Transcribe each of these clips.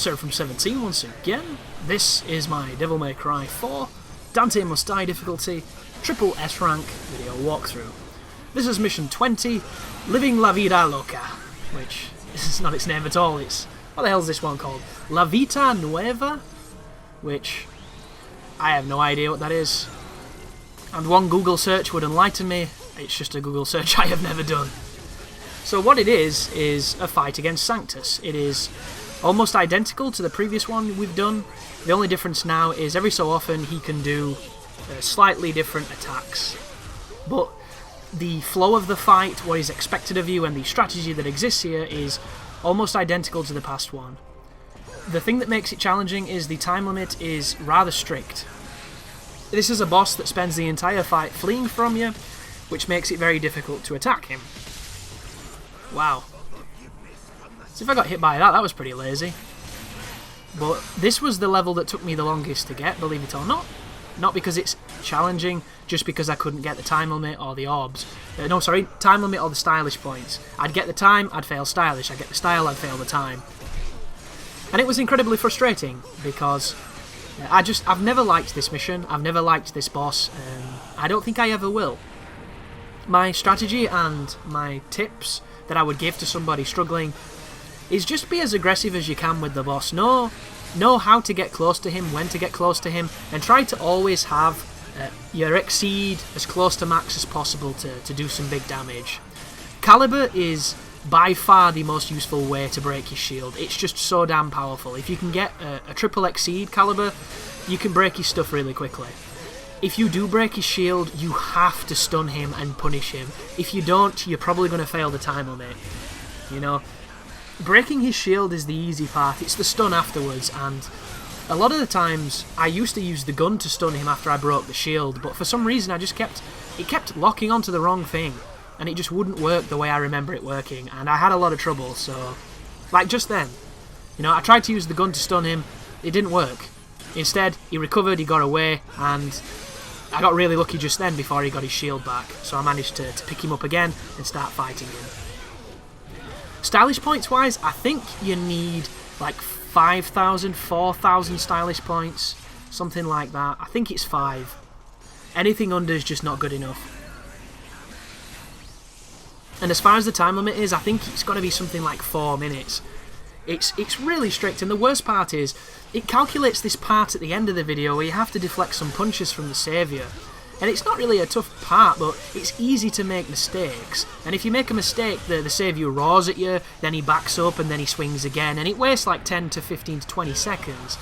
episode from 17 once again. This is my Devil May Cry 4 Dante Must Die difficulty triple S rank video walkthrough. This is mission 20, Living La Vida Loca, which is not its name at all. It's, what the hell is this one called? La Vita Nuova, which I have no idea what that is. And one Google search would enlighten me. It's just a Google search I have never done. So what it is a fight against Sanctus. It is almost identical to the previous one we've done. The only difference now is every so often he can do slightly different attacks. But the flow of the fight, what is expected of you, and the strategy that exists here is almost identical to the past one. The thing that makes it challenging is the time limit is rather strict. This is a boss that spends the entire fight fleeing from you, which makes it very difficult to attack him. Wow. So if I got hit by that, that was pretty lazy. But this was the level that took me the longest to get, believe it or not. Not because it's challenging, just because I couldn't get the time limit or the orbs. No, sorry, time limit or the stylish points. I'd get the time, I'd fail stylish. I'd get the style, I'd fail the time. And it was incredibly frustrating, because I've never liked this mission, I've never liked this boss, I don't think I ever will. My strategy and my tips that I would give to somebody struggling is just be as aggressive as you can with the boss. Know how to get close to him, when to get close to him, and try to always have your exceed as close to max as possible to do some big damage. Caliber is by far the most useful way to break his shield. It's just so damn powerful. If you can get a triple exceed caliber, you can break his stuff really quickly. If you do break his shield, you have to stun him and punish him. If you don't, you're probably going to fail the time limit. You know, breaking his shield is the easy part. It's the stun afterwards, and a lot of the times I used to use the gun to stun him after I broke the shield, but for some reason it kept locking onto the wrong thing, and it just wouldn't work the way I remember it working, and I had a lot of trouble. So, like just then, you know, I tried to use the gun to stun him, it didn't work. Instead, he recovered, he got away, and I got really lucky just then before he got his shield back, so I managed to pick him up again and start fighting him. Stylish points wise, I think you need like 5,000, 4,000 stylish points, something like that. I think it's 5. Anything under is just not good enough. And as far as the time limit is, I think it's got to be something like 4 minutes. It's really strict, and the worst part is, it calculates this part at the end of the video where you have to deflect some punches from the saviour. And it's not really a tough part, but it's easy to make mistakes. And if you make a mistake, the saviour roars at you, then he backs up, and then he swings again, and it wastes like 10 to 15 to 20 seconds.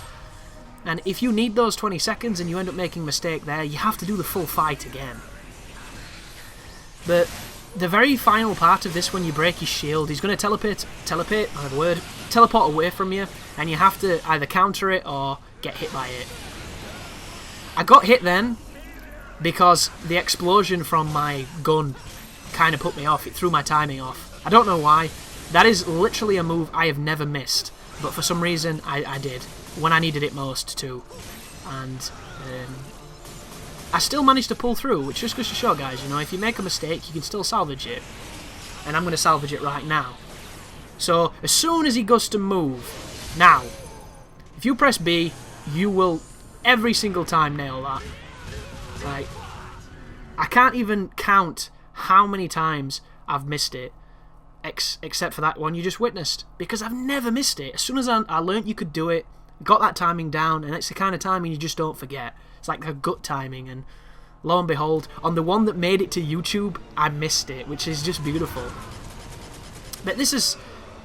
And if you need those 20 seconds and you end up making a mistake there, you have to do the full fight again. But the very final part of this, when you break his shield, he's going to teleport away from you, and you have to either counter it or get hit by it. I got hit then because the explosion from my gun kind of put me off. It threw my timing off. I don't know why. That is literally a move I have never missed, but for some reason I did, when I needed it most too. And I still managed to pull through, which just goes to show, guys, you know, if you make a mistake, you can still salvage it. And I'm going to salvage it right now. So, as soon as he goes to move, now, if you press B, you will every single time nail that. Right? I can't even count how many times I've missed it, except for that one you just witnessed, because I've never missed it. As soon as I learnt you could do it, got that timing down, and it's the kind of timing you just don't forget. It's like a gut timing, and lo and behold, on the one that made it to YouTube, I missed it, which is just beautiful. But this is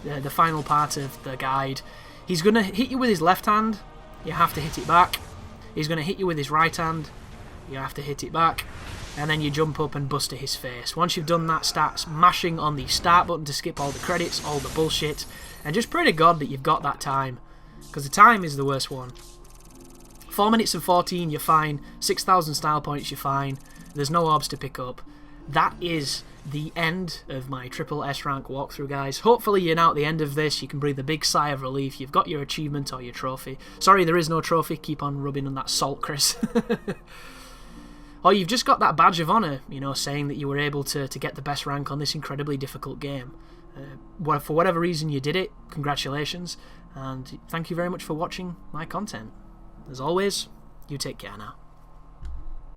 the final part of the guide. He's going to hit you with his left hand, you have to hit it back. He's going to hit you with his right hand, you have to hit it back. And then you jump up and bust to his face. Once you've done that, start smashing on the start button to skip all the credits, all the bullshit, and just pray to God that you've got that time, because the time is the worst one. 4 minutes and 14, you're fine. 6,000 style points, you're fine. There's no orbs to pick up. That is the end of my triple S rank walkthrough, guys. Hopefully you're now at the end of this, you can breathe a big sigh of relief. You've got your achievement or your trophy. Sorry, there is no trophy. Keep on rubbing on that salt, Chris. Or you've just got that badge of honour, you know, saying that you were able to get the best rank on this incredibly difficult game. For whatever reason you did it, congratulations, and thank you very much for watching my content. As always, you take care now.